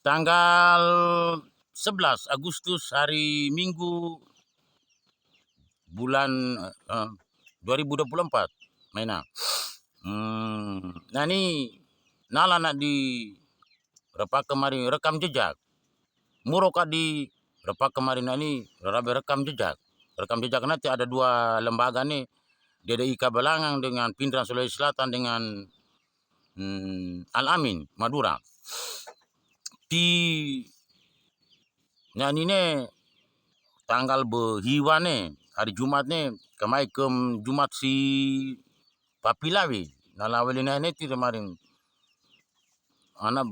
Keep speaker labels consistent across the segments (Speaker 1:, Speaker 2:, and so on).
Speaker 1: tanggal 11 Agustus hari Minggu bulan 2024 maina. Nah ni nala nak di repa kemarin rekam jejak. Muroka di repa kemarin ini rabe rekam jejak. Rekam jejak nanti ada dua lembaga nih. DDI Kabalangang dengan Pindrang Sulawesi Selatan dengan Al-Amin Madura. Di nyanyi ne tanggal behiwa ne hari Jumat ne kemai Jumat si Papilawi nalaweli ne ti kemarin ana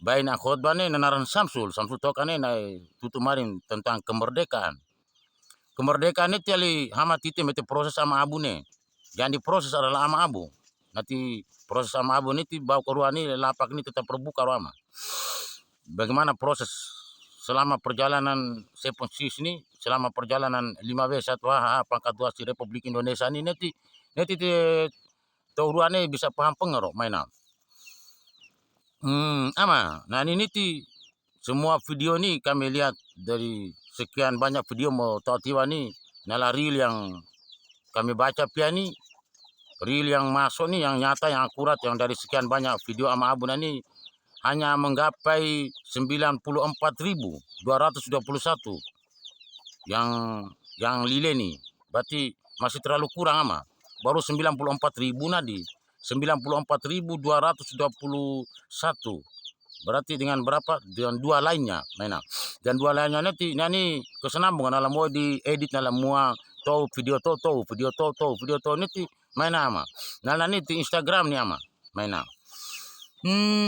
Speaker 1: bain khotbah ne nanaran Samsul tokane nai tutu marin tentang kemerdekaan. Kemerdekaan itu ali hama tite mete proses sama abu ne. Yang diproses adalah ama abu. Nanti proses sama abu ini bawa ke ruang ini lapak ini tetap terbuka ruama. Bagaimana proses selama perjalanan Seponsis ini, selama perjalanan 5W1HH pangkat 2 si Republik Indonesia ini nanti tahu ruang ini bisa paham pengaruh mainan. Ama, nah ini semua video ini kami lihat dari sekian banyak video mau tahu tiwa nih nala real yang kami baca pia nih real yang masuk nih yang nyata yang akurat yang dari sekian banyak video ama abu ini hanya menggapai 94.221 yang lile nih berarti masih terlalu kurang ama baru 94.000 nadi 94.221 berarti dengan berapa dengan dua lainnya mana dan dua lainnya nanti kesenambungan dalam mau diedit dalam mua tahu video nanti mana ama nah nanti Instagram nih ama mana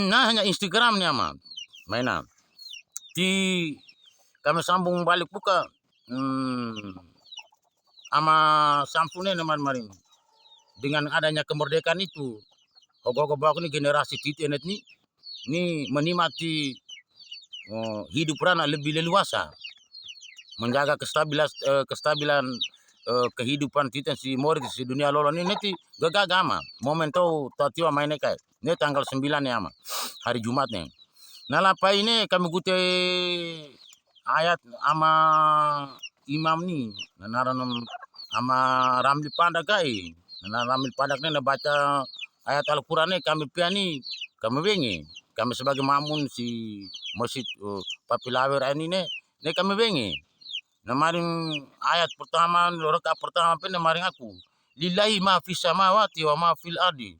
Speaker 1: nah hanya Instagram nih ama mana di kami sambung balik buka ama sampune teman maring dengan adanya kemerdekaan itu ogoh-ogoh ini generasi titenet ini menikmati hidup rana lebih leluasa, menjaga kestabilan kehidupan kita si morit si dunia lolon ini nanti gagama momen tahu tatiwa mainnya kayak ini tanggal 9 ya ama hari Jumatnya. Nah lapa ini kami gute ayat ama imam nih nanaran ama Ramli Pandak kai Ramli Pandak ini baca ayat Al-Quran ini kami piani kami bengi kami sebagai makmum si masjid Papilawer ini kami bengi. Namaring ayat pertama rakaat pertama pun namaring aku lillahi ma fis samawati wa ma fil ardi.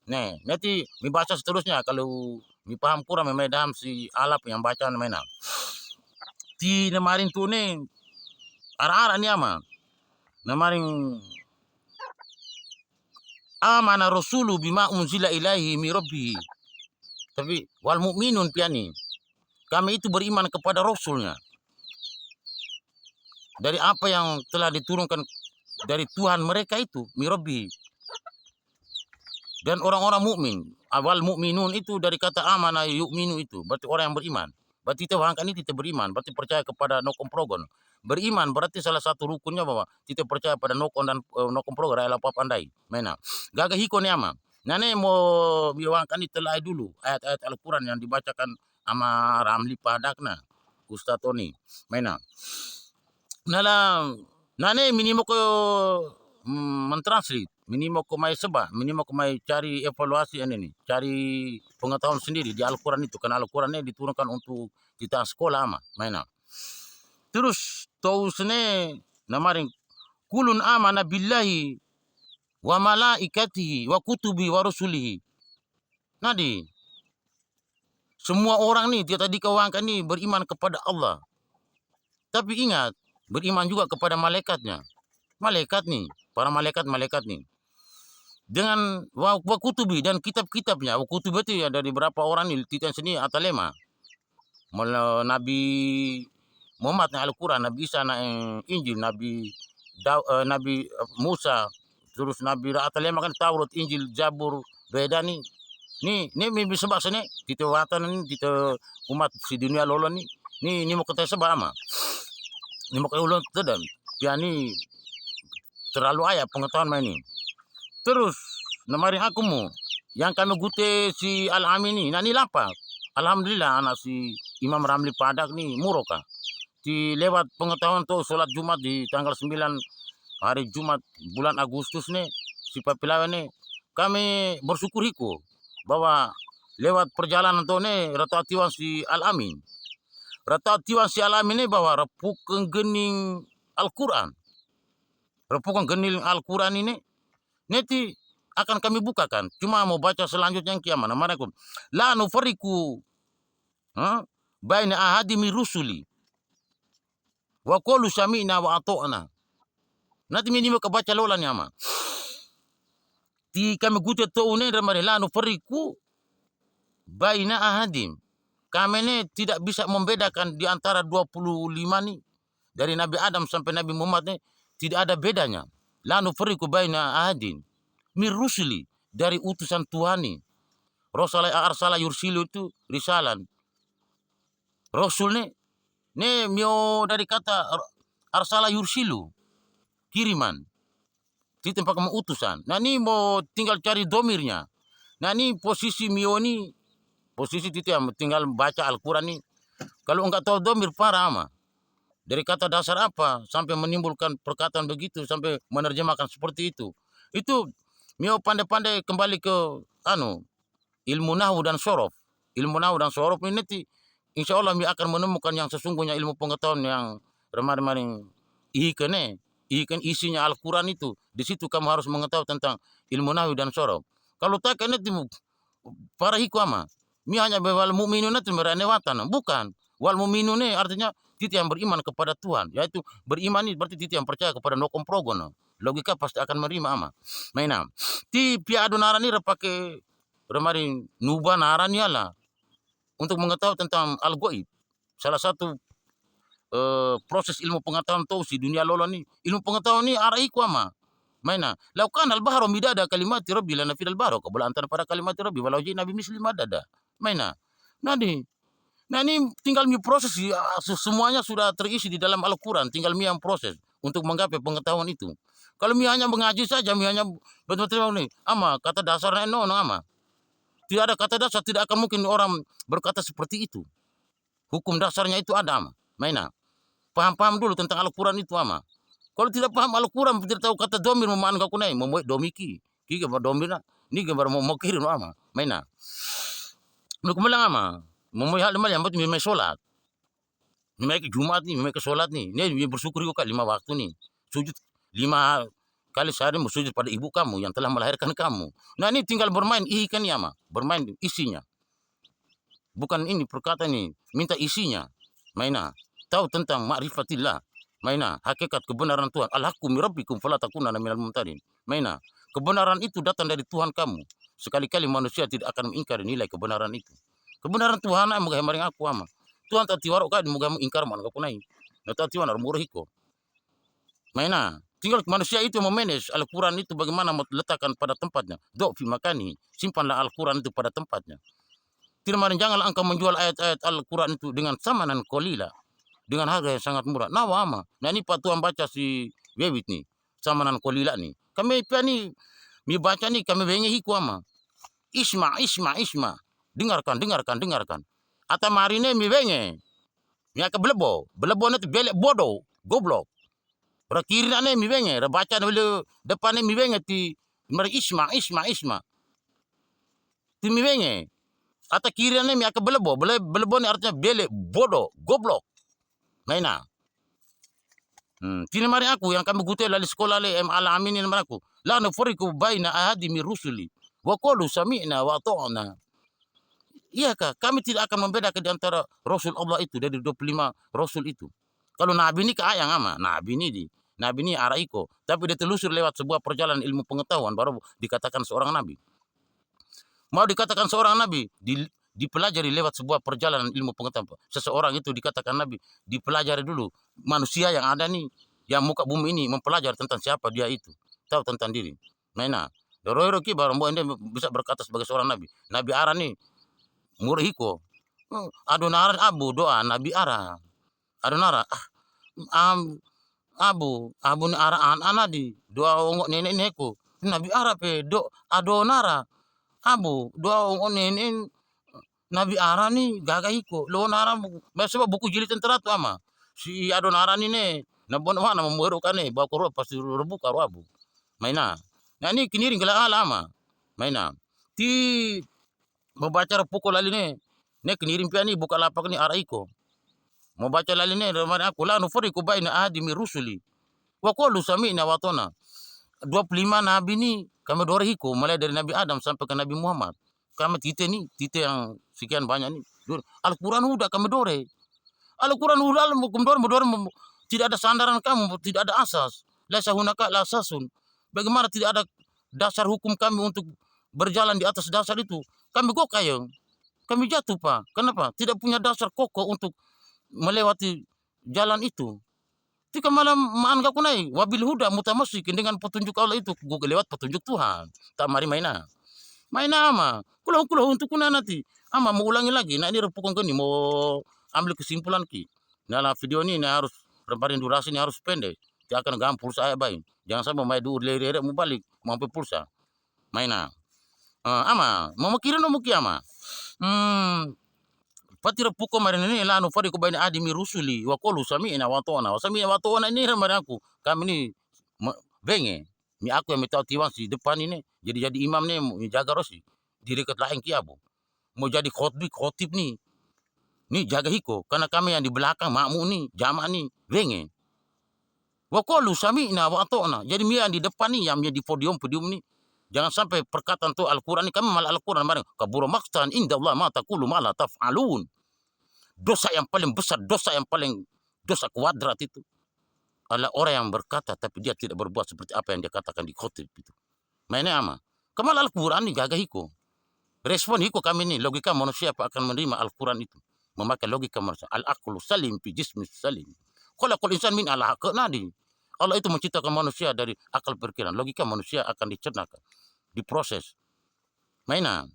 Speaker 1: Nih, nanti mi baca seterusnya kalau mi paham kurang memedam si alap yang bacaan mana. Ti namaring tu nih arah-arah nih ama. Namaring amana rasulu bima unzila ilaihi mi rabbih. Tapi wal mukminun piani kami itu beriman kepada rasulnya dari apa yang telah diturunkan dari Tuhan mereka itu mirabi dan orang-orang mukmin awal mukminun itu dari kata amana yu'minu itu berarti orang yang beriman berarti kita bahkan ini kita beriman berarti percaya kepada nokom progon beriman berarti salah satu rukunnya bahwa kita percaya pada nokon dan nokom progon adalah apa pandai mana gagah hiko ama nane mau biwangkan itelai dulu ayat-ayat Al-Quran yang dibacakan sama Ramli Padakna Ustaz Tony mana nala nane minimo ko mentranslate minimo ko may seba minimo ko may cari evaluasi ini cari pengetahuan sendiri di Al-Quran itu karena Al-Quran ini diturunkan untuk kita sekolah ama mana terus tahu sene namaring kulun amana billahi wa malaikatihi wa kutubi wa rusulihi. Nadi semua orang nih dia tadi kawangkan nih beriman kepada Allah. Tapi ingat beriman juga kepada malaikatnya. Malaikat nih, para malaikat nih. Dengan wa kutubi dan kitab-kitabnya. Wa kutubi itu ya dari berapa orang nih titian sini atalema. Nabi Muhammad na Al-Quran, Nabi Isa na Injil, Nabi Musa, terus Nabi Atalema kan Taurat, Injil, Zabur, beda nih. Nih bisa bahasa nih, tito watan nih, tito umat si dunia lolo nih. Nih mau kata sebab ama. Nih mau kaya ulun dan piani terlalu ayah pengetahuan main ini. Terus namarin aku mu yang kami gute si Al-Amin ini, nah ini lapa. alhamdulillah anak si Imam Ramli Padak nih muroka. Di lewat pengetahuan tuh sholat Jumat di tanggal 9 hari Jumat bulan Agustus nih si Papilawan nih kami bersyukur hiko bahwa lewat perjalanan tuh nih ratatiwan si Al-Amin. Ratatiwan si Al-Amin nih bahwa repukan gening Al-Quran. Repukan gening Al-Quran ini nanti akan kami bukakan. Cuma mau baca selanjutnya yang kiamat. Mana aku? La nufariku baina ahadimi rusuli. Wa qalu sami'na wa ata'na. Nanti minimo kebaca lola ni ama. Ti kami gute to une ramare la nufariku baina ahadim. Kami ini tidak bisa membedakan di antara 25 nih. Dari Nabi Adam sampai Nabi Muhammad nih tidak ada bedanya. La nufariku baina ahadin. Min rusuli dari utusan Tuhan nih. Rasulullah arsala yursilu itu risalan. Rasul nih mio dari kata arsala yursilu kiriman. Di tempat kamu utusan. Nah ini mau tinggal cari domirnya. Nah ini posisi mio ini posisi itu yang tinggal baca Al-Quran nih. Kalau enggak tahu domir parah ama. Dari kata dasar apa sampai menimbulkan perkataan begitu sampai menerjemahkan seperti itu. Itu mio pandai-pandai kembali ke ilmu nahwu dan sorof. Ilmu nahwu dan sorof ini nanti insya Allah mio akan menemukan yang sesungguhnya ilmu pengetahuan yang remar-remaring ikan isinya Al-Quran itu. Di situ kamu harus mengetahui tentang ilmu nahwu dan sorof. Kalau tak nanti para hiku ama. Mi hanya wal mu'minun itu merane watan. Bukan. Wal mu'minun artinya titik yang beriman kepada Tuhan. Yaitu beriman itu berarti titik yang percaya kepada nokom progono. Logika pasti akan menerima ama. Mainam. Ti pia adonara ni pakai remarin nuba naran lah untuk mengetahui tentang al-ghaib. Salah satu proses ilmu pengetahuan tuh si dunia lolo ni. Ilmu pengetahuan ni arah iku ama. Maina. Laukan al-bahru midada kalimat rabbi lana fil bahru. Kabul antara pada kalimat rabbi walau ji nabi muslim ada. Maina. Nah ini tinggal mi proses semuanya sudah terisi di dalam Al-Quran. Tinggal mi yang proses untuk menggapai pengetahuan itu. Kalau mi hanya mengaji saja, mi hanya betul-betul ini. Ama kata dasarnya ama. Tidak ada kata dasar, tidak akan mungkin orang berkata seperti itu. Hukum dasarnya itu ada ama. Maina. Paham-paham dulu tentang Al-Quran itu ama. Kalau tidak paham Al-Quran, tidak tahu kata domir memaan kau kunai, memuat domiki. Kiki domir ni gambar mau kirim ama. Maina. Nuk melang ama. Memoy hal yang buat memang sholat. Memang ke Jumat nih, memang ke sholat nih. Ini bersyukur juga 5 waktu nih. Sujud 5 kali sehari sujud pada ibu kamu yang telah melahirkan kamu. Nah ini tinggal bermain ikan ya mah, bermain isinya. Bukan ini perkataan ini, minta isinya. Maina, tahu tentang ma'rifatillah. Maina, hakikat kebenaran Tuhan. Al-haqqu min rabbikum fala takunanna minal mumtarin. Maina, kebenaran itu datang dari Tuhan kamu. Sekali-kali manusia tidak akan mengingkari nilai kebenaran itu. Kebenaran Tuhan ay mga maring aku ama. Tuhan tati waro ka mga ingkar man ako nai. Na tati wan murahiko. Maina, tinggal manusia itu memanage Al-Quran itu bagaimana meletakkan pada tempatnya. Do fi makani, simpanlah Al-Quran itu pada tempatnya. Tidak maring janganlah engkau menjual ayat-ayat Al-Quran itu dengan samanan kolila. Dengan harga yang sangat murah. Nawa ama. Nah ini Pak Tuhan baca si Wewit nih. Samanan kolila nih. Kami nih, mi baca nih kami bengi hiku ama. Isma. Dengarkan. Ata marine mi benge. Mi aka belebo. Belebo nanti belek bodoh. Goblok. Rakirina ne mi benge. Baca dulu depannya mi benge ti. Mari isma. Ti mi benge. Ata kirina ne mi aka belebo. Belebo ne artinya belek bodoh. Goblok. Maina. Tini mari aku yang kami gute lali sekolah le Al-Amin ini aku. La nufariku baina ahadi mi rusuli. Wa qalu sami'na wa ata'na. Iyakah kami tidak akan membedakan di antara Rasul Allah itu dari 25 Rasul itu. Kalau Nabi ini keayang ama, Nabi ini araiko, tapi dia telusur lewat sebuah perjalanan ilmu pengetahuan baru dikatakan seorang Nabi. Mau dikatakan seorang Nabi, dipelajari lewat sebuah perjalanan ilmu pengetahuan. Seseorang itu dikatakan Nabi, dipelajari dulu manusia yang ada nih, yang muka bumi ini mempelajari tentang siapa dia itu, tahu tentang diri. Maina, Roy baru mau bisa berkata sebagai seorang Nabi. Nabi Ara nih murahiko. Adonaran abu doa Nabi Ara. Adonara abu ni ara anak di doa ongok nenek-nenekku. Nabi Ara pe do adonara abu doa ongok nenek Nabi Ara ni gaga iko lo nara sebab buku jilid tentara tu ama si Adonara ni ne na bon mana memoro kane ba ko pasti rebu karo abu maina na ni kiniring gala ala ama maina ti membaca pukul lali ne kiniring piani buka lapak ni Ara iko mau baca lali ne ramai aku la no fori ko baina ahdi mi rusuli wa qulu sami'na wa ata'na 25 nabi ni kami dore hiko mulai dari Nabi Adam sampai ke Nabi Muhammad. Kami tite yang sekian banyak ni. Al-Quran udah kami dore. Al-Quran udah dore tidak ada sandaran kamu, tidak ada asas. Laisa hunaka la asasun. Bagaimana tidak ada dasar hukum kami untuk berjalan di atas dasar itu? Kami gokayang. Kami jatuh, Pak. Kenapa? Tidak punya dasar kokoh untuk melewati jalan itu. Tika malam maan ka kunai wabil huda mutamassikin dengan petunjuk Allah itu gue lewat petunjuk Tuhan. Tak mari maina. Maina ama. Kulau untuk kuna nanti. Ama mau ulangi lagi. Nah ini repukan ni mau ambil kesimpulan ki. Nah video ini harus remparin durasi ini harus pendek. Dia akan gam pulsa baik. Jangan sampai mai dur lere mau balik mampu pulsa. Maina. Ama mau kirim mau ama. Fatira puko marin ini lanu fari ko baina adimi rusuli wa qulu sami'na wa ata'na ini ramai aku kami ni benge mi aku yang minta tiwang si depan ini jadi imam nih mau jaga rosi di dekat lain kiabu mau jadi khotib nih jaga hiko karena kami yang di belakang makmu nih jamaah nih benge wa qulu sami'na wa ata'na jadi mi yang di depan nih yang di podium nih jangan sampai perkataan tu Al-Quran ini kami malah Al-Quran bareng kabura maqtan inda Allah ma taqulu ma la taf'alun. Dosa yang paling besar, dosa kuadrat itu adalah orang yang berkata tapi dia tidak berbuat seperti apa yang dia katakan di khotib itu. Mainnya ama. Kemal Al-Quran ini gagah hiko. Respon hiko kami ini logika manusia apa akan menerima Al-Quran itu. Memakai logika manusia. Al-aqlu salim fi jismi salim. Khalaqal insan min al-haqq nadi. Allah itu menciptakan manusia dari akal pikiran. Logika manusia akan dicernakan, diproses. Mainan.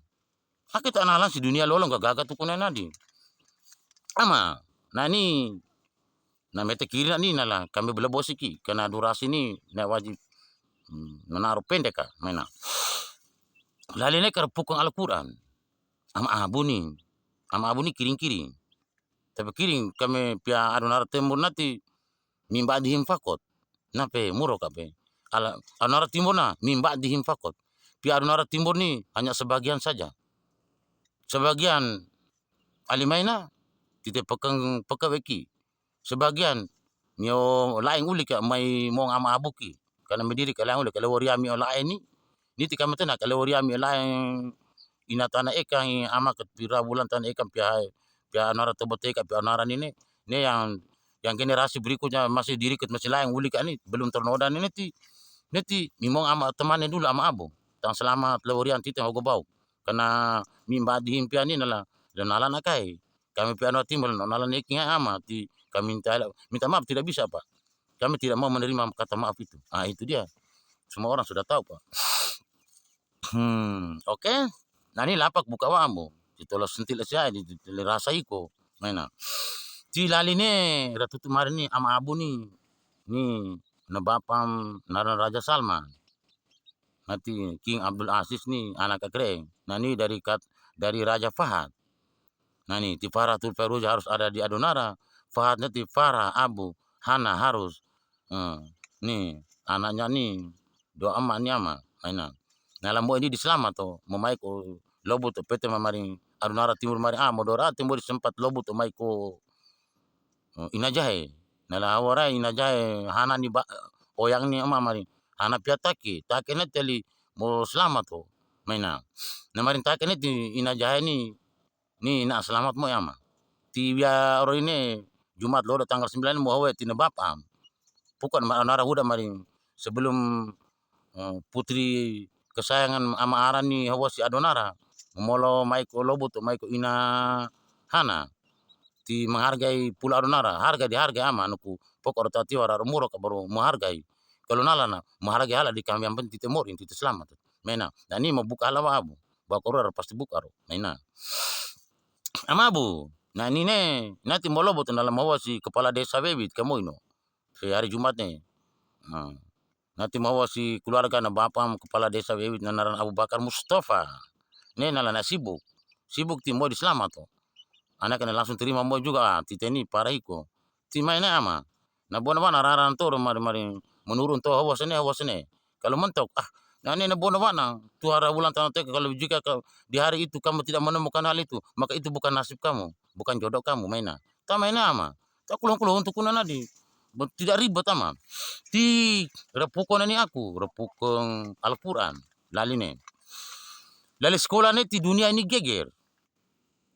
Speaker 1: Kita analisa dunia lolong gagah tuh kunai nadi. Ama. Nah ini nah mete kiri ni nala kami bela bosiki karena durasi ni na wajib menaruh pendek ka mana. Lalu ne pukul Al-Quran. Ama abu ni kiring-kiring. Tapi kiring kami pia Adonara Timur nanti mimba dihim fakot. Nape muro kape. Adonara Timur na mimba dihim fakot. Pia Adonara Timur ni hanya sebagian saja. Sebagian alimaina tite pekaweki. Sebagian nyo lain uli ka may mong ama abuki. Karena mediri ka lain uli ka lawariami o lain ni. Niti kami tena ka lawariami o lain inatana ekang ama kat pira bulan tan ekang pia anara toboteka pia anara ni yang generasi berikutnya masih diri kat masih lain uli ka ni belum ternoda ni neti mimong ama temannya dulu ama abu. Tang selamat lawarian tite hogo bau. Karena mimba di himpian ni nala dan nala nakai. Kami pia no timbul nala neking ama ti kami minta maaf tidak bisa Pak. Kami tidak mau menerima kata maaf itu. Itu dia. Semua orang sudah tahu Pak. Oke. Nah ini lapak buka wamu. Ditolos sentil saya di rasa iko. Mana? Ti lali ne ratu kemarin ni ama abu ni nabapam naran Raja Salman. Nanti King Abdul Aziz ni anak kekreng. Nah ini dari Raja Fahad. Nah ini ti Farah Tulfairuza harus ada di Adonara. Fahad nanti Farah Abu Hana harus nih anaknya nih doa emaknya ama mainan. Nah lambo ini diselamat to memaiko lobo to pete mamaring Adonara Timur mari modora timur sempat lobo to maiko inajahe. Nah lawara inajahe Hana ni oyang ni ama mari Hana piataki takene teli mo selamat to mainan. Nah maring takene ti inajahe ni nak selamat mo ama. Ti biar orang ini Jumat lo tanggal 9 mau hawe tina bapam. Bukan nara huda maring sebelum putri kesayangan ama Aran ni hawa si Adonara. Molo maiko lobo to maiko ina Hana. Ti menghargai pula Adonara, harga ama nuku pokok rotati wara muro ka baru menghargai. Kalau nalana menghargai hala di kami yang penting timur inti selamat. Mena. Dan ini mau buka hala abu. Bakoror pasti buka ro. Mena. Amabu. Nah ini nanti mau lobot dalam mawa si kepala desa bebit kamu ini. Hari Jumat nih. Nanti mawa si keluarga na bapam kepala desa bebit naran Abu Bakar Mustafa. Nih nala sibuk. sibuk ti mau diselamat to. Anak kena langsung terima mau juga titeni parahiko. Ti mainnya ama. Na bona bana raran to mari menurun to hawa sene. Kalau mentok nah ini na bona bana tuara bulan tanah teka kalau jika di hari itu kamu tidak menemukan hal itu, maka itu bukan nasib kamu, bukan jodoh kamu mainnya. Ta mainnya ama. Ta kulong untuk kuna nadi. Tidak ribet ama. Ti repukon ini aku, repukon Al-Quran. Laline. Lali sekolah ini ti dunia ini geger.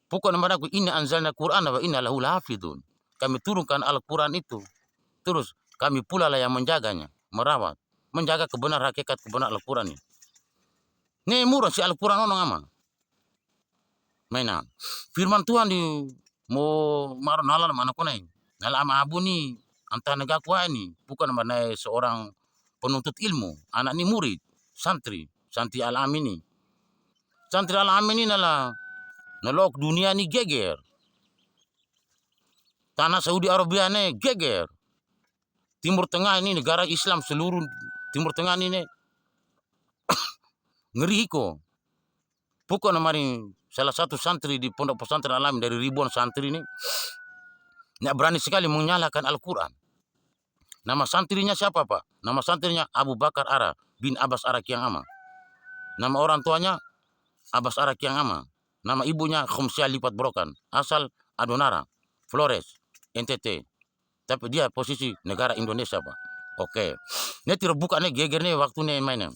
Speaker 1: Pokok nama aku ini anzalna Quran wa inna lahu lahafidun. Kami turunkan Al-Quran itu. Terus kami pula lah yang menjaganya, merawat, menjaga kebenar hakikat kebenar Al-Quran ini. Nih murah si Al-Quran ono ama. Maina. Firman Tuhan di mau maron halal mana konai. Nala ama abu ni antara negara kuah ini bukan mana seorang penuntut ilmu, anak ni murid, santri Al-Amin ini. Santri Al-Amin ini nalok dunia ni geger. Tanah Saudi Arabia ini geger. Timur Tengah ini negara Islam seluruh Timur Tengah ini ngeri ko. Pukul kemarin salah satu santri di pondok pesantren Al-Amin dari ribuan santri ini nggak berani sekali menyalahkan Al-Quran. Nama santrinya siapa Pak? Nama santrinya Abu Bakar Ara bin Abbas Ara Kiang Ama. Nama orang tuanya Abbas Ara Kiang Ama. Nama ibunya Khomsia Lipat Brokan, asal Adonara, Flores, NTT. Tapi dia posisi negara Indonesia Pak. Oke. Ini terbuka nih geger nih waktu nih mainnya.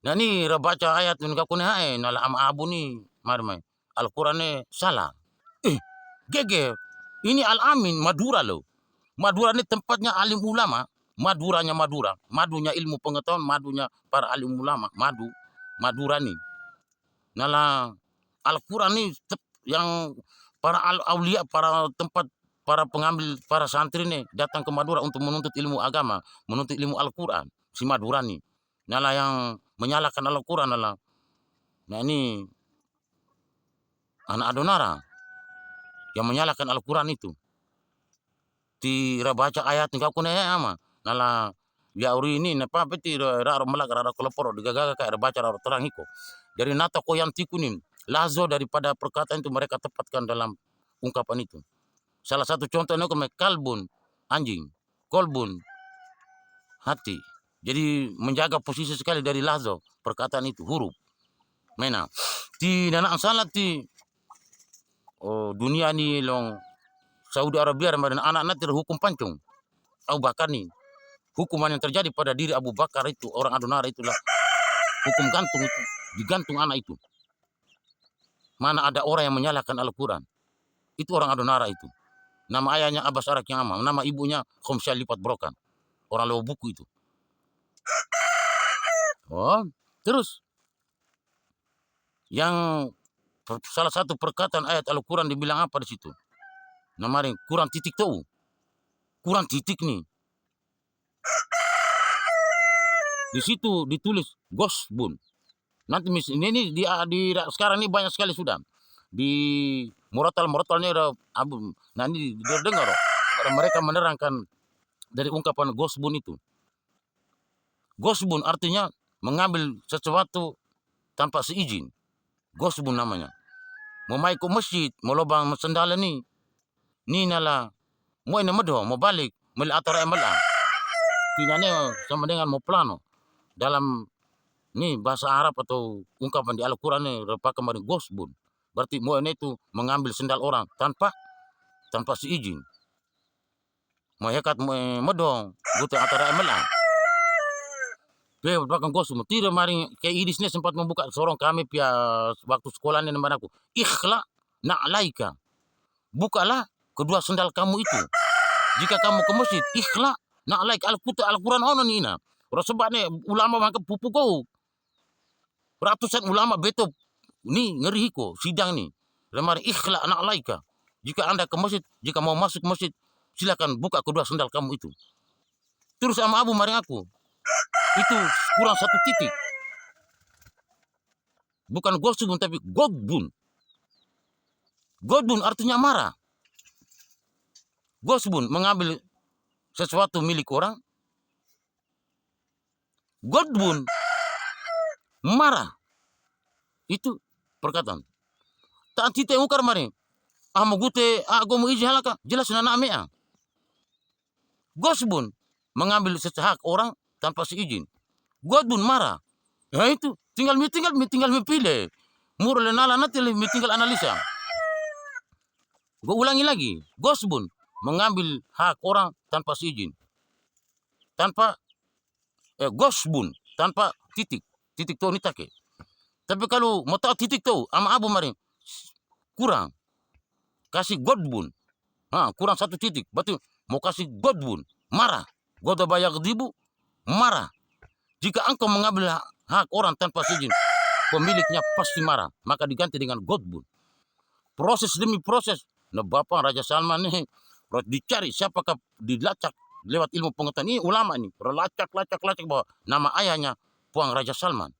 Speaker 1: Nah ini baca ayat ini kakune hae nala ama abu nih mari Al-Quran nih salah. Geger. Ini Al-Amin Madura loh. Madura ini tempatnya alim ulama. Maduranya Madura. Madunya ilmu pengetahuan, madunya para alim ulama. Madura nih. Nala Al-Quran nih yang para aulia, para tempat para pengambil, para santri nih datang ke Madura untuk menuntut ilmu agama, menuntut ilmu Al-Quran. Si Madura nih. Nala yang menyalahkan Al-Quran nala. Nah ini anak Adonara yang menyalahkan Al-Quran itu. Tira baca ayat ni kau ama nala ya uri ini napa beti raro melak raro keloporo digagaga kayak baca raro terang iko dari nata ko yang tikunin lazo daripada perkataan itu mereka tepatkan dalam ungkapan itu. Salah satu contohnya ko kalbun anjing, kolbun hati. Jadi menjaga posisi sekali dari lazo perkataan itu huruf. Mena ti nana salah ti dunia ni long Saudi Arabia dan anak-anak terhukum pancung. Abu Bakar nih. Hukuman yang terjadi pada diri Abu Bakar itu, orang Adonara itulah hukum gantung itu. Digantung anak itu. Mana ada orang yang menyalahkan Al-Quran. Itu orang Adonara itu. Nama ayahnya Abbas Arak yang Amam. Nama ibunya Khomsia Lipat Brokan. Orang lewat buku itu. Oh, terus. Yang salah satu perkataan ayat Al-Quran dibilang apa di situ? Namarin kurang titik tuh. Kurang titik nih. Di situ ditulis Gosbun. Nanti ini di sekarang ini banyak sekali sudah. Di Morotalnya udah abu. Nah ini dengar mereka menerangkan dari ungkapan Gosbun itu. Gosbun artinya mengambil sesuatu tanpa seizin. Gosbun namanya. Mau main ke masjid, mau lobang sendal nih. Ni nala mau ini medo, mau balik, meli atau MLA. Tinanya sama dengan mau plano. Dalam ini bahasa Arab atau ungkapan di Al-Quran ini rupa kemarin gosbun. Berarti mau ini itu mengambil sendal orang tanpa seizin. Mau hekat mau medong, butuh antara MLA. Bahkan gosbun. Tidak mari kayak idisnya sempat membuka sorong kami pia waktu sekolah ini dengan aku. Ikhla na'laika. Bukalah kedua sendal kamu itu. Jika kamu ke masjid, ikhla na'laik Al-Quran ono nina. Sebabnya ulama mangke pupu kau. Ratusan ulama beto ni ngeri ko sidang ni. Lemari ikhla na'laika. Jika Anda ke masjid, jika mau masuk masjid, silakan buka kedua sendal kamu itu. Terus sama Abu maring aku. Itu kurang satu titik. Bukan gosbun tapi godbun. Godbun artinya marah. Gosbun mengambil sesuatu milik orang. Godbun marah. Itu perkataan. ta tite ukar mari amo gute go mo iji halaka jelas na namea. Gosbun mengambil hak orang tanpa seizin. Godbun marah. Ya itu tinggal pilih. Murah lenala nanti tinggal analisa. Gue ulangi lagi, Gosbun mengambil hak orang tanpa seizin. Tanpa Gosbun tanpa titik to ni take. Tapi kalau mau tahu titik to ama abu mari kurang. Kasih Godbun. Kurang satu titik. Berarti mau kasih Godbun, marah. Godaba yaghdibu, marah. Jika engkau mengambil hak orang tanpa seizin, pemiliknya pasti marah. Maka diganti dengan Godbun. Proses demi proses. Nah, Bapak Raja Salman nih dicari siapakah dilacak lewat ilmu pengetahuan ini ulama ini. Lacak bahwa nama ayahnya Puang Raja Salman.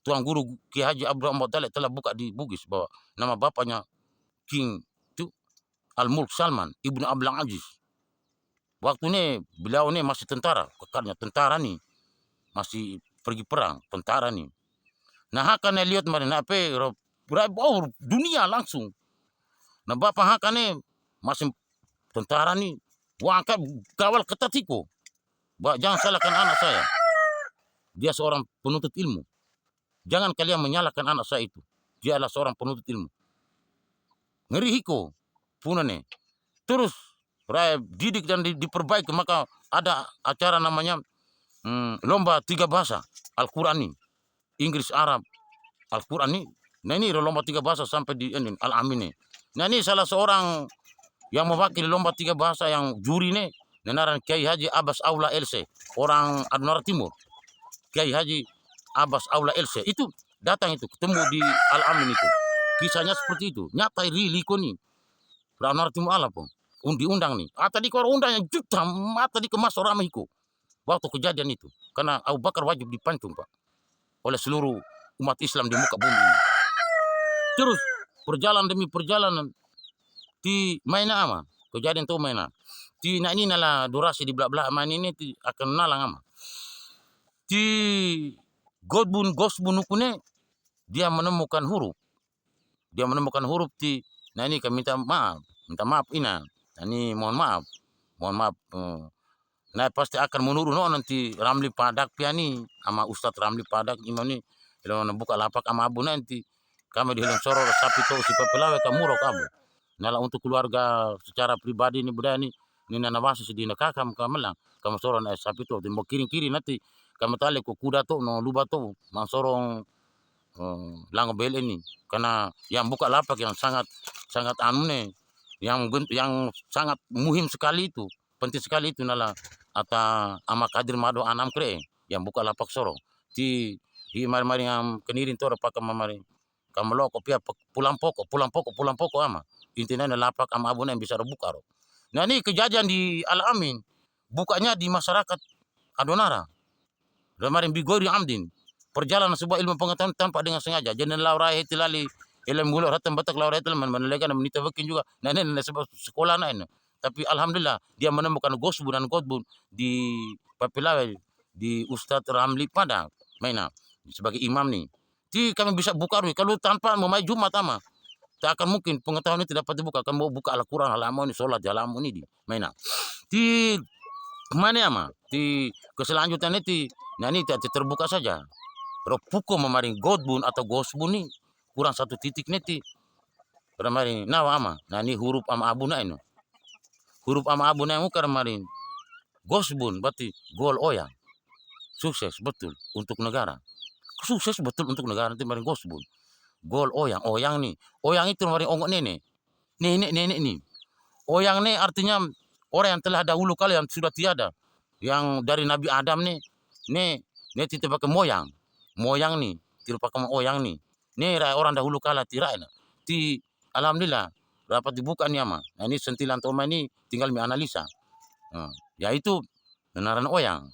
Speaker 1: Tuan Guru Kiai Haji Abdul Ahmad Dalek telah buka di Bugis bahwa nama bapaknya King Al-Mulk Salman, Ibnu Abdul Aziz. Waktu ini beliau ini masih tentara, kekarnya tentara nih. Masih pergi perang, tentara nih. Nah, akan lihat mari dunia langsung. Nah, bapak hakane masih tentara nih. Wangkat kawal ketatiko. Jangan salahkan anak saya. Dia seorang penuntut ilmu. Jangan kalian menyalahkan anak saya itu. Dia adalah seorang penuntut ilmu. Ngeri hiko. Punane. Terus didik dan diperbaiki. Maka ada acara namanya lomba 3 bahasa Al-Quran ini. Inggris, Arab, Al-Quran ini. Nah, ini lomba 3 bahasa sampai di Al-Amin ini. Nah, ini salah seorang yang mewakili lomba 3 bahasa yang juri ini nenaran Kiai Haji Abbas Aula LC, orang Adnara Timur. Kiai Haji Abbas Aula LC itu datang itu ketemu di Al-Amin itu. Kisahnya seperti itu. Nyata rili koni. Adnara Timur ala pun. Diundang nih. Tadi kalau undang yang juta mata dikemas orang Mehiko. Waktu kejadian itu. Karena Abu Bakar wajib dipancung, Pak. Oleh seluruh umat Islam di muka bumi ini. Terus perjalanan demi perjalanan di maina ama kejadian tu maina ti na ini nala durasi di belak-belak main ini ti akan nalang ama ti Gosbun ukune dia menemukan huruf ti nah ini kami minta maaf ina nah, ini mohon maaf nah pasti akan menurun nanti Ramli Padak piani ama Ustadz Ramli Padak imani kalau buka lapak ama abu nanti kami di Hilang Soror sapi to si papelawe kamuro kamu. Nala untuk keluarga secara pribadi ini budaya ini nana wasu sedina kakam kamelang kamu sorong sapi to mau kiri nanti kamu tali ku kuda to no luba to sorong lango bel ini karena yang buka lapak yang sangat anune yang sangat muhim sekali itu penting sekali itu nala ata ama kadir mado anam kre yang buka lapak sorong di mari yang kenirin to pakai mamari kamu lo kopia pulang pokok ama intinya lapak ama abuna yang bisa buka. Nah ini kejadian di Al-Amin bukanya di masyarakat Adonara. Kemarin Bigori Amdin perjalanan sebuah ilmu pengetahuan tanpa dengan sengaja. Jadi laurai hitilali ilmu mulut hatam batak laurai hitil menelekan menita bekin juga. Nah ini sebab sekolah lain. Tapi alhamdulillah dia menemukan Gosbun dan Godbun di Papilawai di Ustadz Ramli Padang maina sebagai imam nih. Kami bisa buka kalau tanpa memai Jumat ama tak akan mungkin pengetahuan ini tidak dapat dibuka. Kamu mau buka Al-Quran halaman ini sholat halaman ini di mana di mana ama di keselanjutan itu nah ini tidak terbuka saja Ropuko memaring Godbun atau Gosbun ini kurang satu titik neti kemarin nawa ama nah ini huruf ama abuna ini huruf ama abuna yang kemarin Gosbun berarti gol oyang sukses betul untuk negara. Sukses betul untuk negara nanti mari Gosbun. Gol oyang nih. Oyang itu mari ongok nenek nih. Oyang nih artinya orang yang telah dahulu kali yang sudah tiada. Yang dari Nabi Adam nih tidak pakai moyang nih. Tidak pakai oyang nih. Nih orang dahulu kala tirai. Alhamdulillah dapat dibuka nih ama. Nah ini sentilan toma ini tinggal analisa. Yaitu benaran oyang.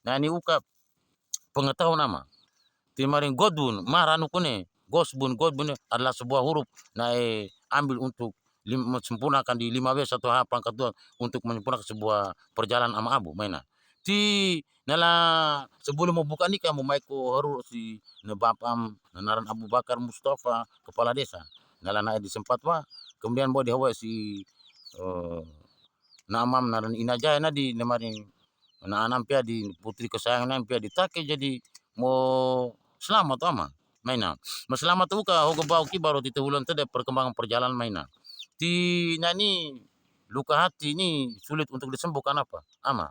Speaker 1: Nah ini uka pengetahuan nama. Timaring Godbun, maranu kune. Gosbun adalah sebuah huruf. Nah, ambil untuk sempurnakan di 5W 1H pangkat 2 untuk menyempurnakan sebuah perjalanan ama abu. Maina. Ti nala sebelum mau buka nikah mau maiko haru si na bapam naran Abu Bakar Mustafa kepala desa. Nala nae di sempat wa kemudian bawa dihawa si namam naran ina jaya na di nemari na anam pia di putri kesayangan nam pia ditake jadi mo selamat ama maina. Mo selamat tu ka hoga bau ki baru tite hulan tede perkembangan perjalanan maina. Ti nani luka hati ini sulit untuk disembuhkan apa? Ama.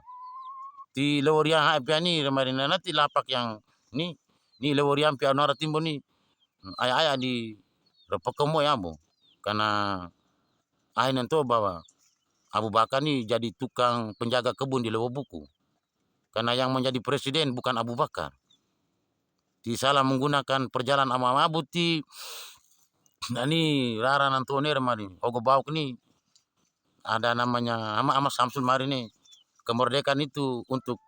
Speaker 1: Ti leworiang hae pia ni remari na ti lapak yang ni leworiang pia nora timbo ni aya-aya di repekemo yamo karena ahe nanto bahwa Abu Bakar ni jadi tukang penjaga kebun di Lewobuku. Karena yang menjadi presiden bukan Abu Bakar. Ti salah menggunakan perjalanan ama Abu ti nani rara nanto ne remari ogo bauk ni ada namanya ama Samsul mari ni kemerdekaan itu untuk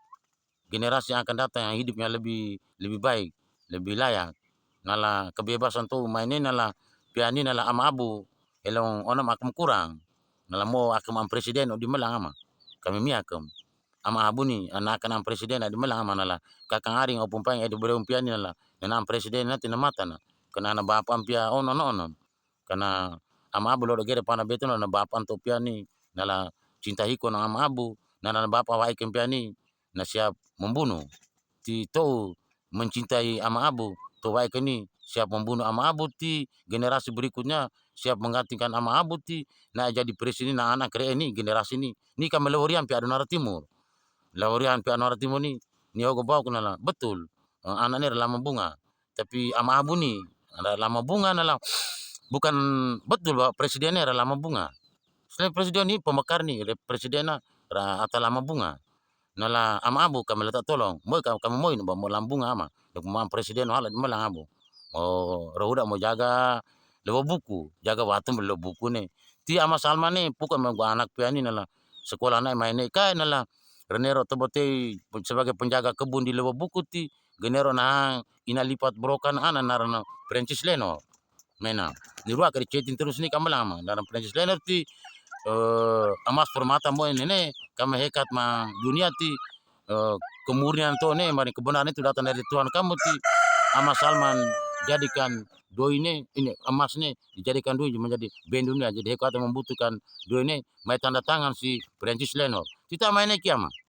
Speaker 1: generasi yang akan datang yang hidupnya lebih lebih baik, lebih layak. Nala kebebasan tu maine nala piani nala ama Abu elong onam akam kurang. Nala mo akam am presiden o di melang ama. Kami miakem. Ama Abu ni anak am presiden di melang ama nala kakang aring o pumpang edu berem piani nala nenam presiden na tina mata na. Kena na bapa ampia onon onon. Karena ama Abu lo gere pana beto na bapa to piani nala cinta hiko na ama Abu nala bapa wa ikem piani na siap membunuh. Ti tou mencintai ama Abu, tou wae ni siap membunuh ama Abu ti generasi berikutnya siap menggantikan ama Abu ti na jadi presiden na anak re ini generasi ni kami leworian pi Adonara Timur. Leworian pi Adonara Timur ni ogo bau nala betul anak ni lama bunga. Tapi ama Abu ni lama bunga nala bukan betul bahwa presidennya lama bunga. Selain presiden ni pemekar ni presiden na ata lama bunga. Nala ama Abu kami letak tolong moi kami moi mo lambung ama dok mam presiden hala di malang Abu rohuda mo jaga lewo buku jaga watum lewo buku ne ti ama Salman ne puka me gua anak piani nala sekolah na main ka nala renero tobote sebagai penjaga kebun di lewo buku ti genero na ina lipat brokan ana narana Francis Leno mena di ruang kari cetin terus ni kamalama dalam Francis Leno ti Amas Permata mo ini kami hekat ma dunia ti kemurnian to ne mari kebenaran itu datang dari Tuhan kamu ti Amas Salman jadikan doi ini emas nih dijadikan doi menjadi band dunia jadi hekat membutuhkan doi ini mai tanda tangan si Francis Lenor kita mainnya kiama